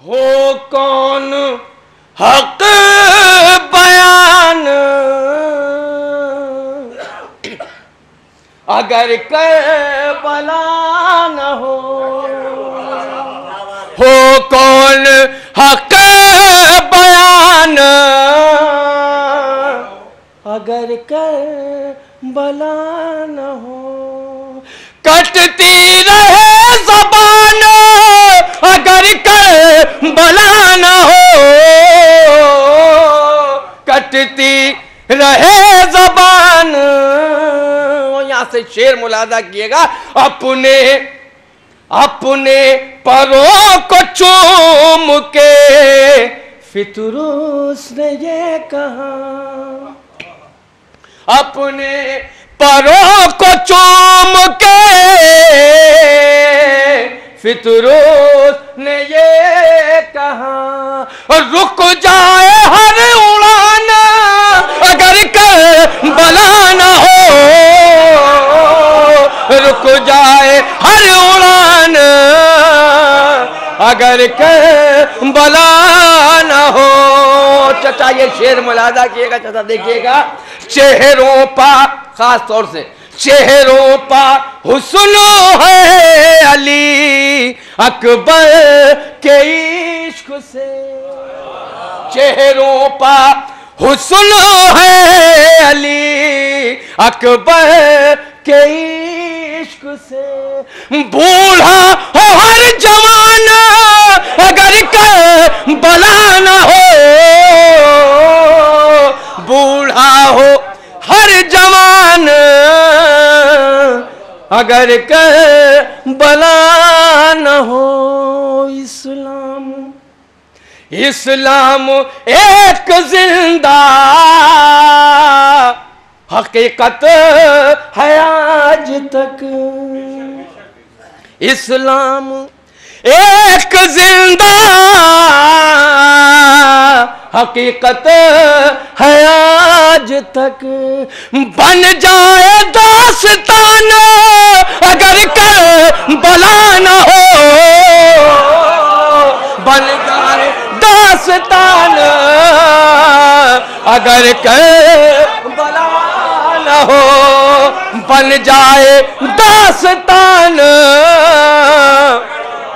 हो कौन हक बयान अगर करबला न हो कौन हक बयान अगर करबला न हो। कटती रहे ज़बान अगर करबला न हो, कटती रहे ज़बान। यहां से शेर मुलादा किएगा। अपने अपने परों को चूम के फितरूस ने ये कहा, अपने परों को चूम के फितरूस ने ये कहा, रुक जाए हर उड़ान अगर करबला न हो, रुक जाए हर उड़ान अगर करबला न हो। चाचा ये शेर मुलादा किएगा चाचा, देखिएगा। चेहरों पर, खास तौर से चेहरों पर हुस्न है अली अकबर के इश्क से, चेहरों पर हुस्न है अली अकबर के इश्क से। बूढ़ा हो हर जवान अगर करबला न हो, बूढ़ा हो हर जवान अगर करबला न हो। इस्लाम इस्लाम एक जिंदा हकीकत है आज तक, इस्लाम एक जिंदा हकीकत है आज तक। बन जाए दास्तान अगर करबला न हो, बन जाए दास्तान अगर करबला न हो, बन जाए दास्तान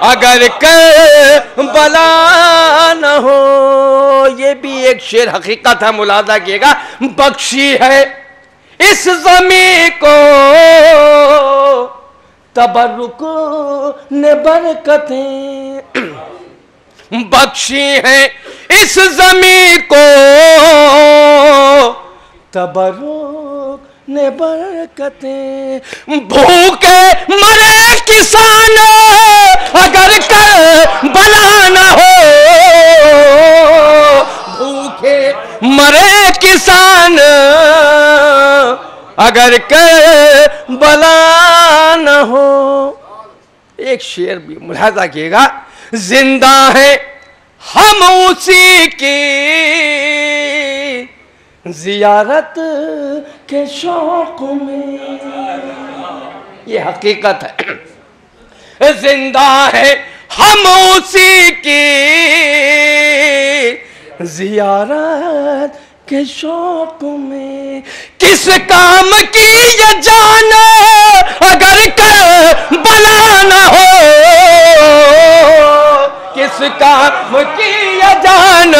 अगर करबला न हो। ये भी एक शेर हकीकत है, मुलादा किएगा। बख्शी है इस ज़मीं को तबर्रुक ने बरकतें, बख्शी है इस ज़मीं को तबर्रुक ने बरकतें। भूखे मरे किसान अगर करबला न हो, भूखे मरे किसान अगर करबला न हो। एक शेर भी मुलाजा किएगा। जिंदा है हम उसी की जियारत के शौक में, ये हकीकत है। जिंदा है हम उसी की जियारत के शौक में। किस काम की ये जान अगर करबला न हो, किस काम की ये जान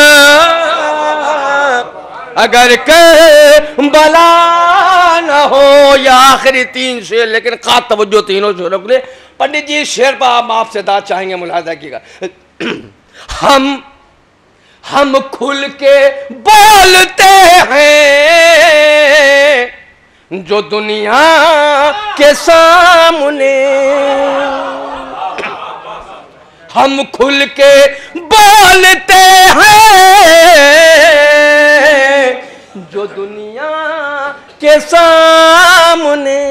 अगर करबला न हो। या आखिरी तीन शेर, लेकिन खास तवज्जो तीनों शेरों के लिए। पंडित जी शेर पर हम आपसे दाद चाहेंगे, मुलाजा कीजिएगा। हम खुल के बोलते हैं जो दुनिया के सामने, हम खुल के बोलते हैं जो दुनिया के सामने।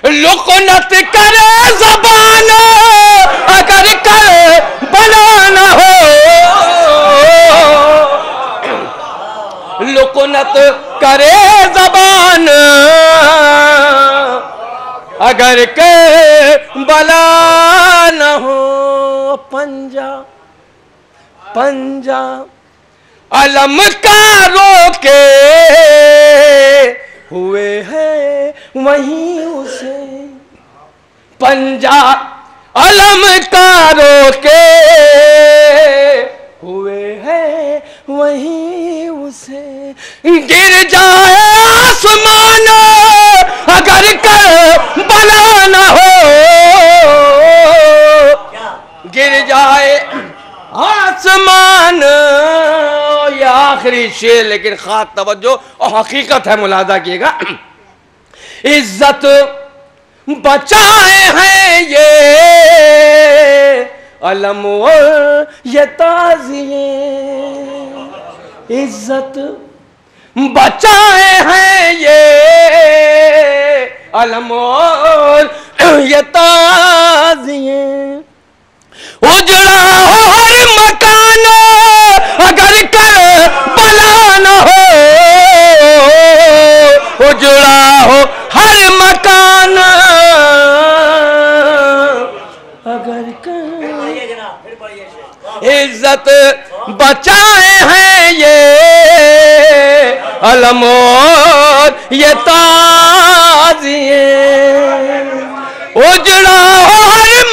लुकनत करे ज़बान अगर करबला न हो, लुकनत करे ज़बान अगर करबला न हो। पंजा पंजा अलमकारों के हुए हैं वहीं उसे, पंजा अलमकारों के हुए हैं वहीं उसे। गिर जाए आसमान अगर कर बला न हो, गिर जाए आसमान। ये आखिरी शेर लेकिन खास तवज्जो और हकीकत है, मुलादा किएगा। इज्जत बचाए हैं ये अलम और ये ताज़िए, इज्जत बचाए हैं ये अलम और ये ताज़िए। उजड़ा हो हर मकान अगर कर बला न हो, उजड़ा हो हर मकान अगर कर, इज्जत बचाए हैं ये अलम और ये ताज़िए। उजड़ा हो हर